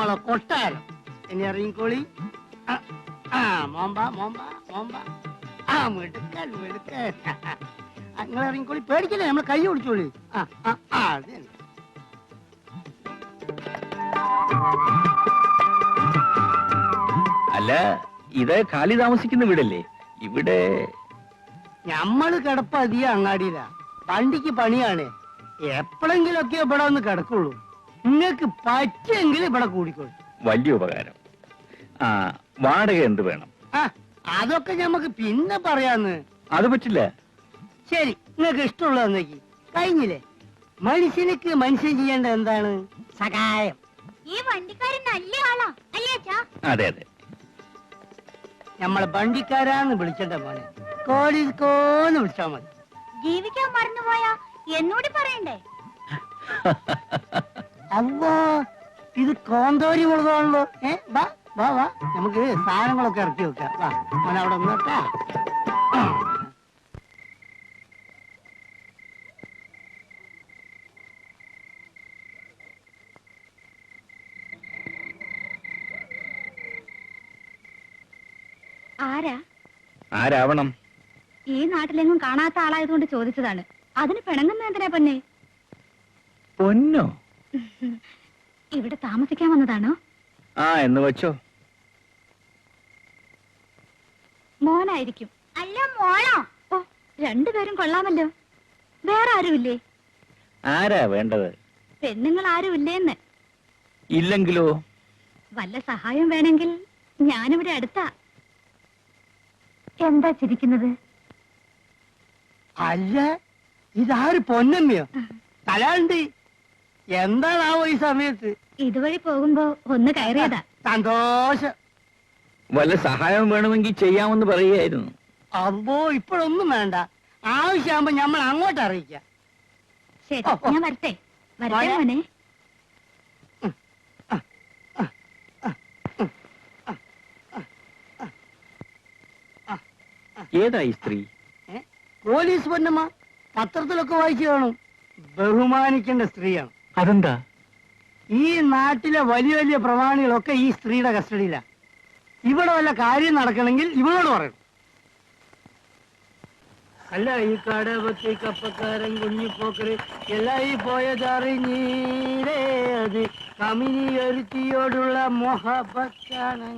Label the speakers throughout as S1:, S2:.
S1: നമ്മളെ കൊട്ടാരം. ഇനി ഇറങ്ങിക്കോളി. മോമ്പ മോമ്പ മോമ്പ. മിടുക്കൻ മിടുക്കൻ. നിങ്ങൾ ഇറങ്ങിക്കോളി, പേടിക്കല്ലേ, നമ്മൾ കൈ ഓടിച്ചോളി. അത് തന്നെ.
S2: അല്ല, ഇത് കാലി താമസിക്കുന്ന വീടല്ലേ? ഇവിടെ
S1: ഞമ്മള് കിടപ്പ് അധികം അങ്ങാടിയിലാ. വണ്ടിക്ക് പണിയാണ്. എപ്പോഴെങ്കിലൊക്കെ ഇവിടെ ഒന്ന് കിടക്കുള്ളൂ. നിങ്ങൾക്ക് പറ്റെങ്കിൽ ഇവിടെ കൂടിക്കോളൂ.
S2: വലിയ ഉപകാരം. വാടക എന്ത് വേണം?
S1: അതൊക്കെ ഞമ്മക്ക് പിന്നെ പറയാന്ന്.
S2: അത് പറ്റില്ല.
S1: ശരി, നിങ്ങൾക്ക് ഇഷ്ടമുള്ളതെന്നേക്ക് കഴിഞ്ഞില്ലേ. മനുഷ്യനിക്ക് മനുഷ്യൻ ചെയ്യേണ്ട എന്താണ്? സഹായം.
S3: ഈ വണ്ടിക്കാരൻ നല്ല ആളാ അല്ലേ അച്ഛാ?
S2: അതെ അതെ,
S1: നമ്മളെ വണ്ടിക്കാരാന്ന് വിളിച്ചണ്ട മോനെ. കോലിക്കോന്ന് വിളിച്ചാ മതി. ജീവിക്കാൻ
S3: മറന്നുപോയാ എന്നോട് പറയണ്ടേ?
S1: അല്ലോ, ഇത് കോന്തോരി മുളകാണല്ലോ. വാ വാ വാ, നമുക്ക് സാധനങ്ങളൊക്കെ ഇറക്കി വെക്കാം. വാ മോനെ, അവിടെ ഒന്നോട്ടാ.
S2: ആരാവണം?
S3: ഈ നാട്ടിലെങ്ങും കാണാത്ത ആളായതുകൊണ്ട് ചോദിച്ചതാണ്. അതിന് പിണങ്ങുന്ന എന്തിനാ പൊന്നെ?
S2: പൊന്നോ?
S3: ഇവിടെ താമസിക്കാൻ വന്നതാണോ?
S2: എന്ന് വെച്ചോ.
S3: മോനായിരിക്കും. അല്ല മോളോ? ഓ, രണ്ടുപേരും കൊള്ളാമല്ലോ. വേറെ ആരുമില്ലേ?
S2: ആരാ വേണ്ടത്?
S3: പെണ്ണുങ്ങൾ ആരുമില്ലേന്ന്.
S2: ഇല്ലെങ്കിലോ?
S3: വല്ല സഹായം വേണമെങ്കിൽ ഞാനിവിടെ അടുത്താ. എന്താ ചിരിക്കുന്നത്?
S1: അല്ല, ഇതാര് പൊന്നമ്മയോ? തലാണ്ട് എന്താണാവോ ഈ സമയത്ത്?
S3: ഇതുവഴി പോകുമ്പോ ഒന്ന് കയറിയതാ.
S1: സന്തോഷം.
S2: വല്ല സഹായം വേണമെങ്കിൽ ചെയ്യാമെന്ന് പറയുകയായിരുന്നു.
S1: അപ്പോ ഇപ്പോഴൊന്നും വേണ്ട. ആവശ്യമാകുമ്പോ നമ്മൾ അങ്ങോട്ട് അറിയിക്കാം.
S3: ശരി, ഞാൻ വരട്ടെ. വരട്ടെ മോനെ.
S2: ഏതായി സ്ത്രീ?
S1: പോലീസ് പൊന്നമ്മ. പത്രത്തിലൊക്കെ വായിച്ചു കാണും. ബഹുമാനിക്കേണ്ട സ്ത്രീയാണ്.
S2: അതെന്താ?
S1: ഈ നാട്ടിലെ വലിയ വലിയ പ്രമാണികളൊക്കെ ഈ സ്ത്രീയുടെ കസ്റ്റഡിയിലാ. ഇവിടെ വല്ല കാര്യം നടക്കണമെങ്കിൽ ഇവളോട് പറയണം. അല്ല, ഈ കടപത്തി കപ്പക്കാരൻ കുഞ്ഞിപ്പോക്കര് എല്ലായി പോയതറിഞ്ഞീരേ, അത് കമിനി ഒരുത്തിയോടുള്ള മോഹബത്താണ്.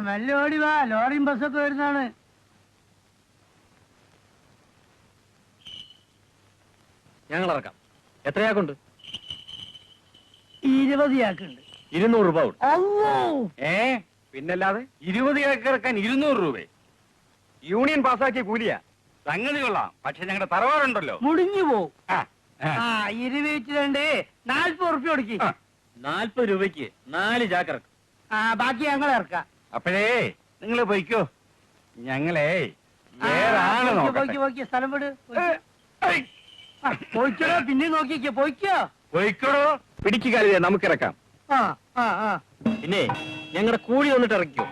S1: മെല്ലെ ഓടി വാ, ലോറിയും ബസ്സൊക്കെ വരുന്നതാണ്.
S2: ഞങ്ങൾ ഇറക്കാം. എത്രയാക്കുണ്ട്?
S1: 20 ചാക്കുണ്ട്.
S2: 200 രൂപ.
S4: പിന്നല്ലാതെ 20 ചാക്ക് ഇറക്കാൻ 200 രൂപ? യൂണിയൻ പാസ്സാക്കിയ കൂലിയാ. സംഗതി കൊള്ളാം, പക്ഷെ ഞങ്ങളുടെ തറവാറുണ്ടല്ലോ,
S1: മുടിഞ്ഞു പോവും. 22 40 ഉറുപ്പ്യ കൊടുക്കി.
S2: 40 രൂപയ്ക്ക് 4 ചാക്ക് ഇറക്കും.
S1: ബാക്കി ഞങ്ങൾ ഇറക്കാം.
S4: അപ്പോഴേ നിങ്ങൾ പൊയ്ക്കോ, ഞങ്ങളെ വേറെ ആള്
S1: പോയിക്കോ. സ്ഥലം വിട്. പോയിക്കോ, പിന്നെ നോക്കിക്കോ.
S4: പോയിക്കോടോ.
S2: പിടിക്കാതെ നമുക്കിറക്കാം. പിന്നെ ഞങ്ങളുടെ കൂലി വന്നിട്ട് ഇറക്കിയോ?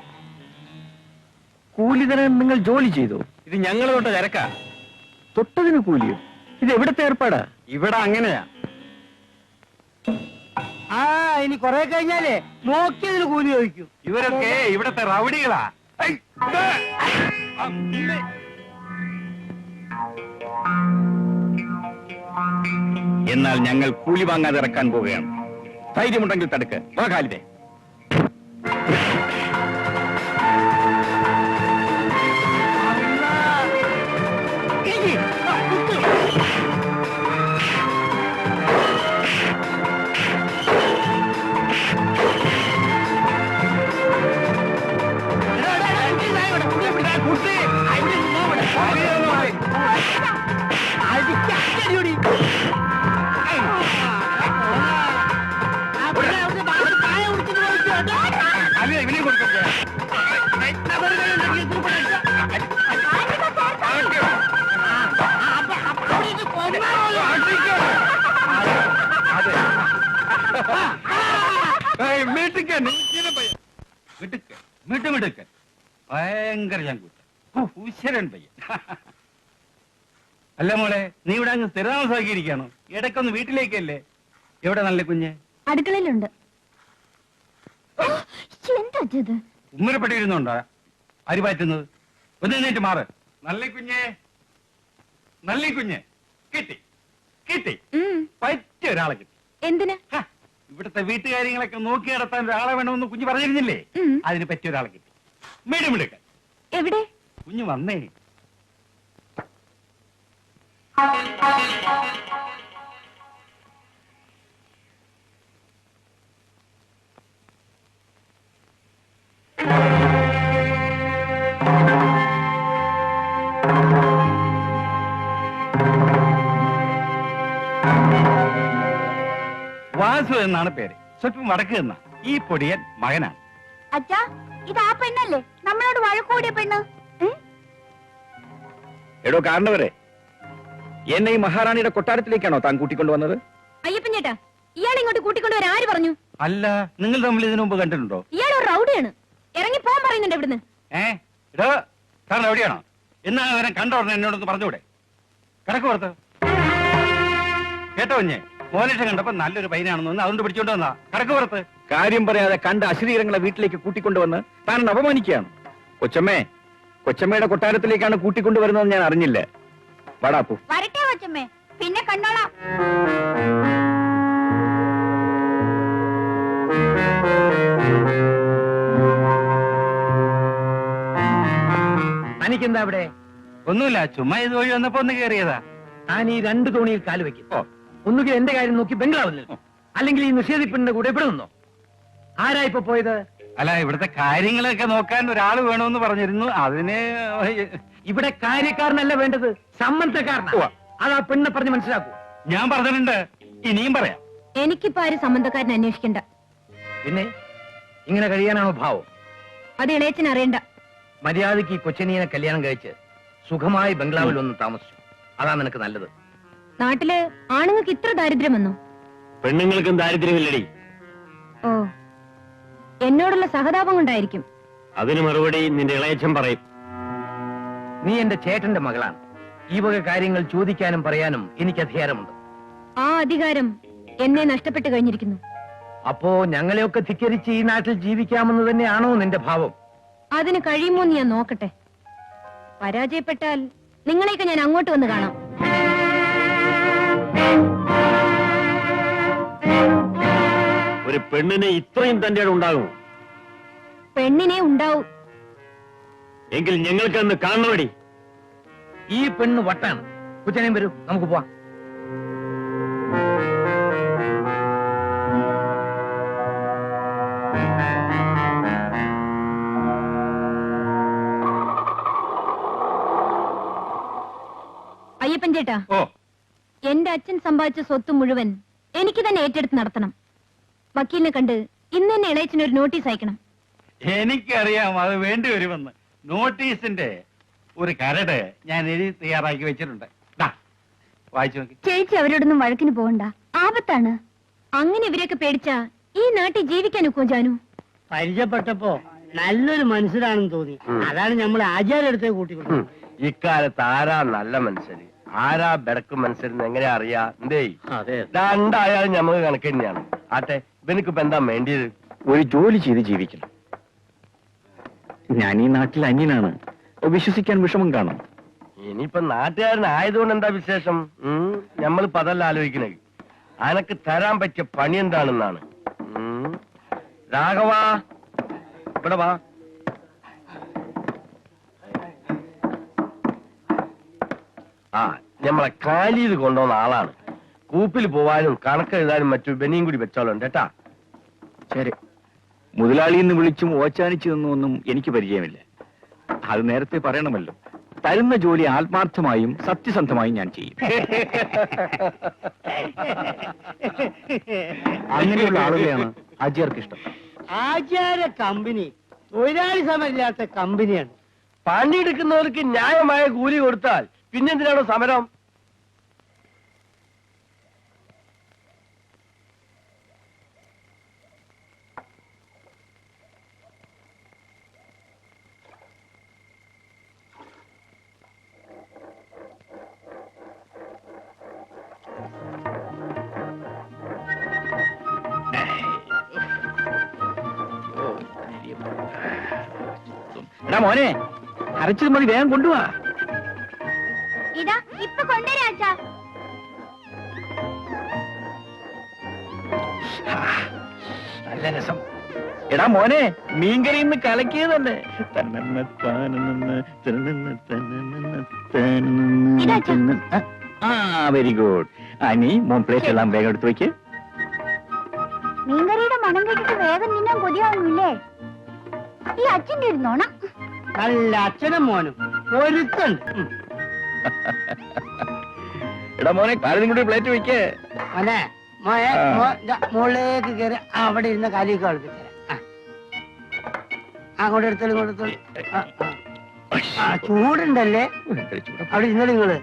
S2: കൂലി തരാൻ നിങ്ങൾ ജോലി ചെയ്തോ?
S4: ഇത് ഞങ്ങൾ തൊട്ട് തിരക്കാ.
S2: തൊട്ടതിന് കൂലിയോ? ഇത് എവിടത്തെ ഏർപ്പാടാ?
S4: ഇവിടെ അങ്ങനെയാ.
S1: ഇനി കൊറേ കഴിഞ്ഞാലേ നോക്കിയതിന് കൂലി ചോദിക്കും.
S4: ഇവരൊക്കെ ഇവിടത്തെ റൗഡികളാ.
S2: എന്നാൽ ഞങ്ങൾ കൂലി വാങ്ങാതെ ഇറക്കാൻ പോവുകയാണ്. ധൈര്യമുണ്ടെങ്കിൽ തടുക്ക്. വാ ഖാലിദേ.
S4: ഭയങ്കര ചങ്കൂറ്റ, ഉശരൻ പയ്യൻ. അല്ല മോളെ, നീ ഇവിടെ അങ്ങ് സ്ഥിരതാമസമാക്കിയിരിക്കുകയാണോ? ഇടയ്ക്കൊന്ന് വീട്ടിലേക്കല്ലേ? എവിടെ നല്ല കുഞ്ഞ്?
S3: അടുക്കളയിലുണ്ട്. എന്താ ഇത്?
S4: ഉമ്മരപ്പെട്ടിരുന്നുണ്ടോ അരി പാറ്റുന്നത്? ഒന്ന് എഴുന്നേറ്റ് മാറ്. നല്ല കുഞ്ഞ്, നല്ല കുഞ്ഞ്. കിട്ടി കിട്ടി, പറ്റിയ ഒരാളെ കിട്ടി.
S3: എന്തിന്?
S4: ഇവിടുത്തെ വീട്ടുകാര്യങ്ങളൊക്കെ നോക്കി നടത്താൻ ഒരാളെ വേണമെന്ന് കുഞ്ഞ് പറഞ്ഞിരുന്നില്ലേ? അതിന് പറ്റിയ ഒരാളെ കിട്ടി. മേടുമെടുക്ക.
S3: എവിടെ?
S4: കുഞ്ഞ് വന്നേ. വാസു എന്നാണ് പേര്. സ്വല്പം വടക്ക് എന്ന ഈ പൊടിയൻ മകനാണ്.
S3: അച്ഛാ, ഇത് ആ പെണ്ണല്ലേ നമ്മളോട് വഴക്കൂടിയ പെണ്ണ്?
S2: എടോ കാരണവരെ, എന്നെ ഈ മഹാറാണിയുടെ കൊട്ടാരത്തിലേക്കാണോ താൻ കൂട്ടിക്കൊണ്ടുവന്നത്?
S3: അയ്യപ്പൻ ചേട്ടാ, ഇയാൾ ഇങ്ങോട്ട് കൂട്ടിക്കൊണ്ടുവരാൻ ആര് പറഞ്ഞു?
S4: അല്ല, നിങ്ങൾ തമ്മിൽ ഇതിനു മുമ്പ് കണ്ടിട്ടുണ്ടോ?
S3: ഇയാൾ ഒരു റൗഡിയാണ്. ഇറങ്ങി പോകാൻ പറയുന്നുണ്ട് ഇവിടുന്ന്.
S4: ഇടോ, കാരണം എവിടെയാണോ? എന്നാ അവരെ കണ്ട ഉടനെ എന്നോടൊന്ന് പറഞ്ഞൂടെ? കിടക്ക് പുറത്ത്. കേട്ടോ കുഞ്ഞെ, മോനിഷം കണ്ടപ്പോ നല്ലൊരു പൈനാണെന്ന് അതുകൊണ്ട് പിടിച്ചോണ്ട് വന്നാ. കിടക്ക് പുറത്ത്.
S2: കാര്യം പറയാതെ കണ്ട അശരീരങ്ങളെ വീട്ടിലേക്ക് കൂട്ടിക്കൊണ്ടുവന്ന് താൻ അപമാനിക്കുകയാണ്. കൊച്ചമ്മയുടെ കൊട്ടാരത്തിലേക്കാണ് കൂട്ടിക്കൊണ്ടുവരുന്നത് ഞാൻ അറിഞ്ഞില്ല. വടാപ്പു.
S3: വരട്ടെ കൊച്ചമ്മേ, പിന്നെ കണ്ടോളാം.
S1: തനിക്കെന്താ അവിടെ?
S4: ഒന്നുമില്ല, ചുമ്മാ ഇത് വഴി വന്നപ്പോ ഒന്ന് കയറിയതാ.
S1: താൻ ഈ 2 തോണിയിൽ കാല് വെക്കും. ഒന്നുകിൽ എന്റെ കാര്യം നോക്കി ബംഗ്ലാവിൽ നിൽക്കും, അല്ലെങ്കിൽ ഈ നിഷേധിപ്പിന്റെ കൂടെ ഇവിടെ നിന്നോ. ആരാ ഇപ്പൊ പോയത്?
S4: അല്ല, ഇവിടുത്തെ കാര്യങ്ങളൊക്കെ നോക്കാൻ ഒരാൾ വേണമെന്ന് പറഞ്ഞിരുന്നു. അതിന്
S1: ഇവിടെ കാര്യക്കാരനല്ല വേണ്ടത്, സമ്മന്തക്കാരനാ. അതാ പെണ്ണെ പറഞ്ഞ് മനസ്സിലാക്കൂ.
S4: ഞാൻ പറഞ്ഞിട്ടുണ്ട്, ഇനിയും പറയാം.
S3: എനിക്കിപ്പോ ആരും സംബന്ധക്കാരൻ അന്വേഷിക്കണ്ട.
S1: പിന്നെ ഇങ്ങനെ കഴിയാനാണോ ഭാവം?
S3: അത് ഇളയച്ചൻ അറിയണ്ട.
S1: മര്യാദയ്ക്ക് കൊച്ചനിയെ കല്യാണം കഴിച്ച് സുഖമായി ബംഗ്ലാവിൽ ഒന്ന് താമസിച്ചു. അതാ നിനക്ക് നല്ലത്.
S3: നാട്ടില് ആണുങ്ങൾക്ക് ഇത്ര ദാരിദ്ര്യമെന്നോ?
S2: പെണ്ണുങ്ങൾക്കും ദാരിദ്ര്യമില്ലടി.
S3: ഓ, എന്നോടുള്ള സഹതാപം കൊണ്ടായിരിക്കും.
S2: അതിന് മറുപടി നിന്റെ ഇളയച്ചൻ പറയും.
S1: നീ എന്റെ ചേട്ടന്റെ മകളാണ്. ഈ വക കാര്യങ്ങൾ ചോദിക്കാനും പറയാനും എനിക്ക് അധികാരമുണ്ട്.
S3: ആ അധികാരം എന്നെ നഷ്ടപ്പെട്ടു കഴിഞ്ഞിരിക്കുന്നു.
S1: അപ്പോ ഞങ്ങളെയൊക്കെ ധിക്കരിച്ച് ഈ നാട്ടിൽ ജീവിക്കാമെന്ന് തന്നെയാണോ നിന്റെ ഭാവം?
S3: അതിന് കഴിയുമോന്ന് ഞാൻ നോക്കട്ടെ. പരാജയപ്പെട്ടാൽ നിങ്ങളെയൊക്കെ ഞാൻ അങ്ങോട്ട് വന്ന് കാണാം.
S2: ഒരു പെണ്ണിന് ഇത്രയും തന്റെ ഉണ്ടാകും?
S3: പെണ്ണിനെ ഉണ്ടാവും.
S2: എങ്കിൽ ഞങ്ങൾക്കൊന്ന് കാണണമടി.
S1: ഈ പെണ്ണ് വട്ടാണ്. കൊച്ചനെയും വരൂ, നമുക്ക് പോവാം.
S3: അയ്യപ്പൻ ചേട്ടാ,
S4: ഓ,
S3: എന്റെ അച്ഛൻ സമ്പാദിച്ച സ്വത്ത് മുഴുവൻ എനിക്ക് തന്നെ ഏറ്റെടുത്ത് നടത്തണം. വക്കീലിനെ കണ്ട് ഇന്ന് തന്നെ ഇളയച്ചന് ഒരു നോട്ടീസ് അയക്കണം.
S4: എനിക്കറിയാം അത് വേണ്ടി വരുമെന്ന്. നോട്ടീസിന്റെ ഒരു കരട് ഞാൻ എഴുതി തയ്യാറാക്കി വെച്ചിട്ടുണ്ട്. വായിച്ചു നോക്കി.
S3: ചേച്ചി അവരോടൊന്നും വഴക്കിന് പോകണ്ട, ആപത്താണ്. അങ്ങനെ ഇവരെയൊക്കെ പേടിച്ചാ ഈ നാട്ടിൽ ജീവിക്കാൻ ഒക്കും ജാനു.
S1: പരിചയപ്പെട്ടപ്പോ നല്ലൊരു മനുഷ്യരാണെന്ന് തോന്നി. അതാണ് നമ്മൾ ആചാര്യടുത്തേ കൂട്ടിക്കൊണ്ടു.
S5: ഇക്കാലത്ത് ആരാ നല്ല മനുഷ്യര്, ആരാ ബെടക്ക് മനുഷ്യരെന്ന് എങ്ങനെ അറിയാ? എന്തേ രണ്ടായാലും ഞമ്മക്ക് കണക്ക് തന്നെയാണ്. ആട്ടെ, ഇവനിക്കിപ്പോ എന്താ വേണ്ടിയത്?
S2: ഒരു ജോലി ചെയ്ത് ജീവിക്കണം. ഞാൻ ഈ നാട്ടിൽ അന്യനാണ്, വിശ്വസിക്കാൻ വിഷമം കാണും.
S5: ഇനിയിപ്പൊ നാട്ടുകാരനായതുകൊണ്ട് എന്താ വിശേഷം? ഞമ്മളിപ്പോ അതല്ല ആലോചിക്കണേ. അനക്ക് തരാൻ പറ്റിയ പണി എന്താണെന്നാണ്. രാഘവാ, ഇവിടെ വാ. ആ, ഞമ്മളെ കാലിയത് കൊണ്ടുവന്ന ആളാണ്. കൂപ്പിൽ പോവാനും കണക്ക് എഴുതാനും മറ്റു ബനിയും കൂടി വെച്ചോളും കേട്ടാ.
S2: ശരി. മുതലാളിന്ന് വിളിച്ചും ഓച്ചാനിച്ചു നിന്നൊന്നും എനിക്ക് പരിചയമില്ല. അത് നേരത്തെ പറയണമല്ലോ. തരുന്ന ജോലി ആത്മാർത്ഥമായും സത്യസന്ധമായും ഞാൻ ചെയ്യും. അങ്ങനെയുള്ള ആളുകളെയാണ് ആചാര്യർക്ക് ഇഷ്ടം.
S1: ആചാര്യ കമ്പനി തൊഴിലാളി സമരമില്ലാത്ത കമ്പനിയാണ്.
S5: പണിയെടുക്കുന്നവർക്ക് ന്യായമായ കൂലി കൊടുത്താൽ പിന്നെന്തിനാണോ സമരം?
S2: മോനെ അരച്ചത് മതി, വേഗം കൊണ്ടുപോവാ.
S3: ഇതാ ഇപ്പൊ കൊണ്ടുവരാ അച്ഛാ.
S2: നല്ല രസം. എടാ മോനെ, മീൻകറി ഇന്ന് കലക്കിയതല്ലേ. ആ വെരി ഗുഡ്. അനി മോൻ പ്ലേറ്റ് എല്ലാം വേഗം എടുത്ത് വെക്ക്.
S3: മീൻകറിയുടെ മണം കേട്ടിട്ട് വേഗം നിന്നാൻ കൊതിയാവുന്നില്ലേ? ഈ അച്ഛൻ്റെ ഇരുന്നോണം.
S1: നല്ല അച്ഛനും മോനും ഒരുത്തുണ്ട്.
S2: എടാ മോനെ, കാര്യം കൂടി പ്ലേറ്റ് വെക്ക്.
S1: മോനെ മോയെ മുകളിലേക്ക് കയറി അവിടെ ഇരുന്ന കാലിയൊക്കെ കളിപ്പിച്ചേ. അങ്ങോട്ട് എടുത്തോളൂ, ഇങ്ങോട്ട് എടുത്തോളൂ. ചൂടുണ്ടല്ലേ അവിടെ ഇരുന്നോളൂ നിങ്ങള്.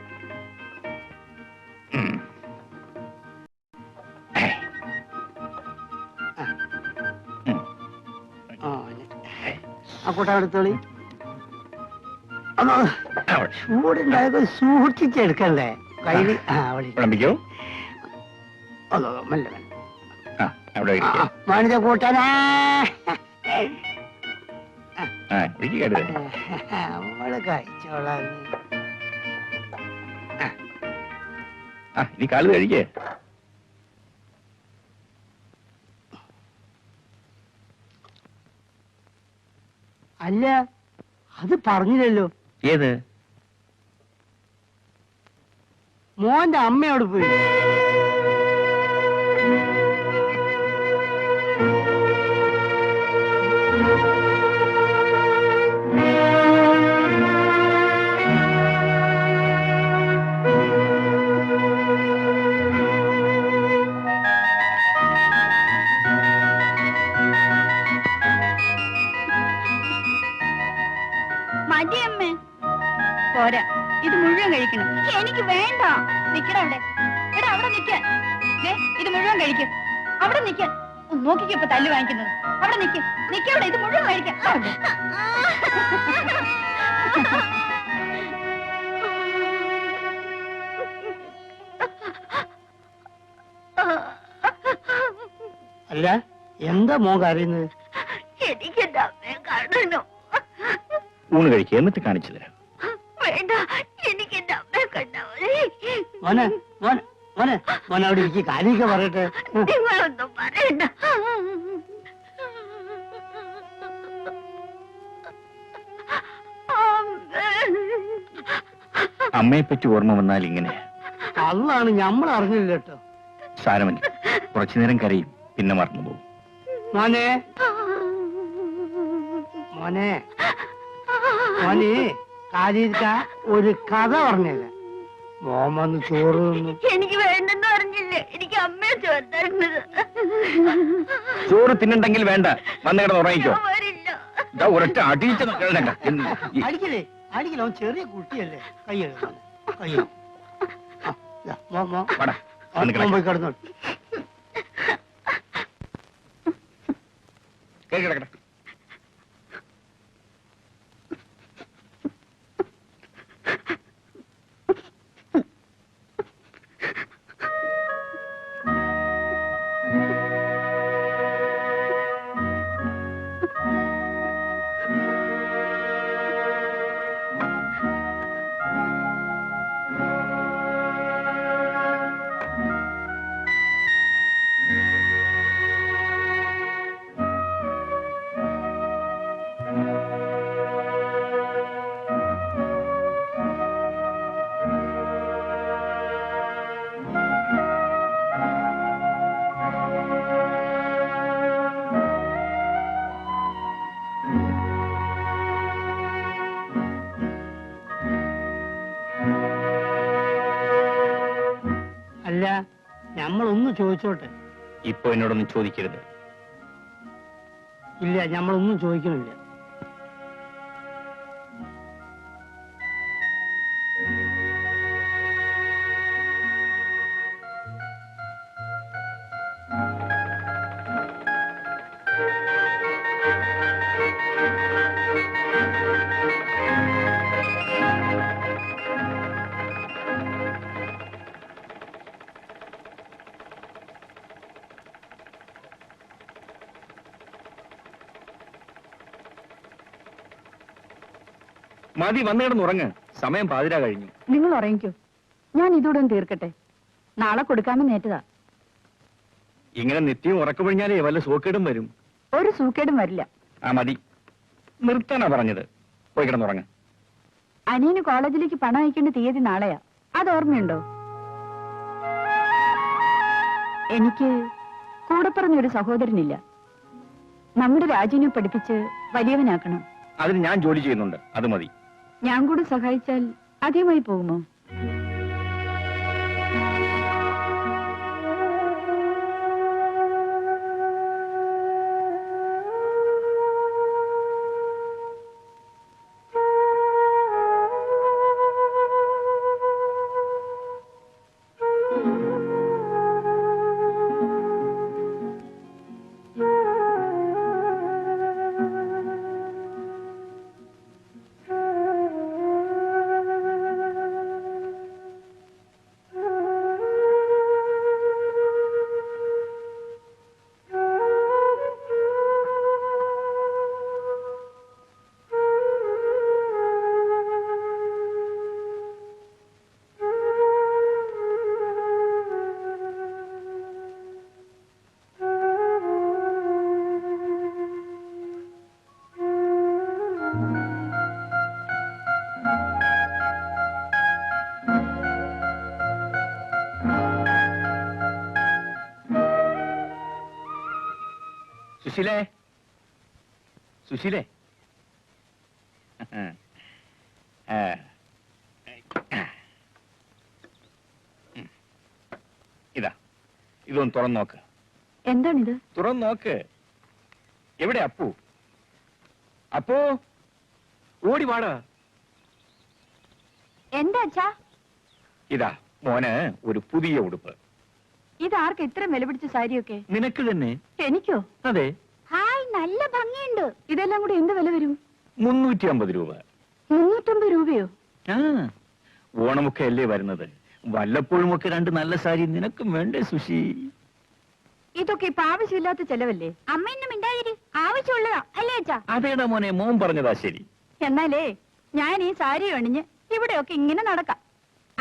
S1: ആ കൂട്ടാൻ എടുത്തോളി. ചൂടുണ്ടായത് സൂക്ഷിച്ചെടുക്കണ്ടേ കയ്യില്.
S2: വിളമ്പിക്കോ.
S1: മെല്ലെ മെല്ലെ മാണിച്ച കൂട്ടാനാ നമ്മള് കഴിച്ചോളാം.
S2: ഇനി കാല് കഴിക്കേ.
S1: അല്ല, അത് പറഞ്ഞില്ലല്ലോ.
S2: ഏത്?
S1: മോന്റെ അമ്മയോട് പോയി.
S3: മതിയമ്മേ, പോരാ, ഇത് മുഴുവൻ കഴിക്കണം. എനിക്ക് വേണ്ട. നിക്കട അവിടെ. എടാ അവിടെ നിക്കാൻ. ഇത് മുഴുവൻ കഴിക്കും. അവിടെ നിക്കാൻ. നോക്കിക്കോ ഇപ്പൊ തല്ല് വാങ്ങിക്കുന്നത്. അവിടെ നിക്കവിടെ. ഇത് മുഴുവൻ കഴിക്കാം.
S1: അല്ല, എന്താ മോൻ കരയുന്നത്?
S3: എനിക്കെന്റെ അമ്മയെ കാണണം.
S2: ഊണ് കഴിക്കുക, എന്നിട്ട് കാണിച്ചു തരാം.
S3: വേണ്ട, എനിക്ക് എന്റെ അമ്മയെ കണ്ടാ മതി.
S1: മോനെ മോനെ മോനെ മോനെ അവിടെ ഇരിക്കും. കാര്യമൊക്കെ പറയട്ടെ.
S3: നിങ്ങളൊന്നും പറയണ്ട.
S2: അമ്മയെ പറ്റി ഓർമ്മ വന്നാൽ ഇങ്ങനെ.
S1: അതാണ് നമ്മൾ അറിഞ്ഞില്ല കേട്ടോ.
S2: സാരമല്ല, കുറച്ചു നേരം കരയും, പിന്നെ മറന്നു പോകും.
S1: മോനെ മോനെ മോനെ കാര്യ ഒരു കഥ പറഞ്ഞേരാ. മോൻ വന്ന് ചോറ് തിന്നു.
S3: എനിക്ക് വേണ്ടെന്ന് പറഞ്ഞില്ലേ? എനിക്ക് അമ്മയെ ചോർത്തായിരുന്നത്.
S2: ചോറ് തിന്നുണ്ടെങ്കിൽ വേണ്ട, വന്ന് കിടന്ന് ഉറങ്ങിക്കോ.
S3: വരില്ല.
S2: ഒരൊറ്റ അടിയിച്ച
S1: അടിക്കലേ അടിക്കലോ, ചെറിയ കുട്ടിയല്ലേ. കയ്യോ പോയി കിടന്നോട്ട്.
S2: കിടക്കട്ടെ.
S1: അല്ല, ഞമ്മളൊന്ന് ചോദിച്ചോട്ടെ.
S2: ഇപ്പൊ എന്നോടൊന്നും ചോദിക്കരുത്.
S1: ഇല്ല, ഞമ്മളൊന്നും ചോദിക്കണില്ല.
S2: മതി, വന്നു കിടന്നുറങ്ങ്. സമയം പാതിരാ കഴിഞ്ഞു.
S3: നിങ്ങൾ ഉറങ്ങിക്കോ, ഞാൻ ഇതോടെ ഒന്ന് തീർക്കട്ടെ. നാളെ കൊടുക്കാമെന്ന് ഏറ്റതാ.
S2: ഇങ്ങനെ നിത്യവും ഉറക്കമൊഴിഞ്ഞാലേ വല്ല സൂക്കേടും വരും.
S3: ഒരു സൂക്കേടും വരില്ല.
S2: ആ മതി, നിർത്താനാ പറഞ്ഞത്. പോയി കിടന്നുറങ്ങ്.
S3: അനിയന് കോളേജിലേക്ക് പണം അയക്കേണ്ട തീയതി നാളെയാ. അത് ഓർമ്മയുണ്ടോ? എനിക്ക് കൂടെ പറഞ്ഞൊരു സഹോദരനില്ല. നമ്മുടെ രാജുവിനെ പഠിപ്പിച്ച് വലിയവനാക്കണം.
S2: അതിന് ഞാൻ ജോലി ചെയ്യുന്നുണ്ട്, അത് മതി.
S3: ഞാൻ കൂടി സഹായിച്ചാൽ അധികമായി പോകുമോ?
S2: സുശീലേ, സുശീലേ, ഇതാ, ഇതൊന്ന് തുറന്നു നോക്ക്.
S3: എന്താണിത്?
S2: തുറന്നു നോക്ക്. എവിടെ അപ്പു? അപ്പു, ഓടി വാടാ.
S3: എന്താ അച്ഛാ?
S2: ഇതാ മോന് ഒരു പുതിയ ഉടുപ്പ്.
S3: ഇതാർക്ക് ഇത്ര വില പിടിച്ച സാരിയൊക്കെ?
S2: നിനക്ക് തന്നെ.
S3: എനിക്കോ?
S2: അതെ.
S3: ഹായ്, നല്ല ഭംഗിയുണ്ട്. ഇതെല്ലാം കൂടി എന്ത് വില വരും?
S2: 350 രൂപ.
S3: 350 രൂപയോ?
S2: ആ, ഓണമൊക്കെ അല്ലേ വരുന്നത്. വല്ലപ്പോഴുമൊക്കെ രണ്ട് നല്ല സാരി നിനക്കും വേണ്ടേ സുശി?
S3: ഇതൊക്കെ ഇപ്പൊ ആവശ്യമില്ലാത്ത ചെലവല്ലേ? അമ്മ എന്നെ മിണ്ടാതിരി. ആവശ്യമുള്ളതാ അല്ലേ അച്ഛാ?
S2: അതേടാ മോനെ, മോൻ പറഞ്ഞതാ ശരി.
S3: എന്നാലേ ഞാൻ ഈ സാരി അണിഞ്ഞ് ഇവിടെയൊക്കെ ഇങ്ങനെ നടക്കാം.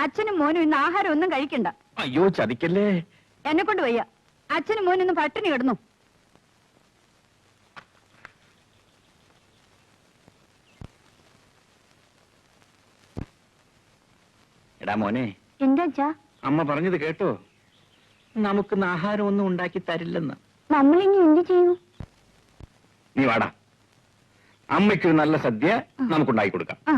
S3: അച്ഛനും മോനും ഇന്ന് ആഹാരം ഒന്നും കഴിക്കണ്ട.
S2: അയ്യോ, ചതിക്കല്ലേ.
S3: എന്നെ കൊണ്ട് വയ്യ. അച്ഛനും മോനും ഇന്ന് പട്ടിണി കിടന്നു.
S2: എടാ മോനെ,
S3: എന്താ അച്ഛാ?
S2: അമ്മ പറഞ്ഞത് കേട്ടോ? നമുക്കിന്ന് ആഹാരം ഒന്നും ഉണ്ടാക്കി തരില്ലെന്ന്.
S3: നമ്മളിനി എന്ത് ചെയ്യൂ?
S2: നീ വാടാ, അമ്മയ്ക്കൊരു നല്ല സദ്യ നമുക്കുണ്ടാക്കി കൊടുക്കാം.
S3: ആ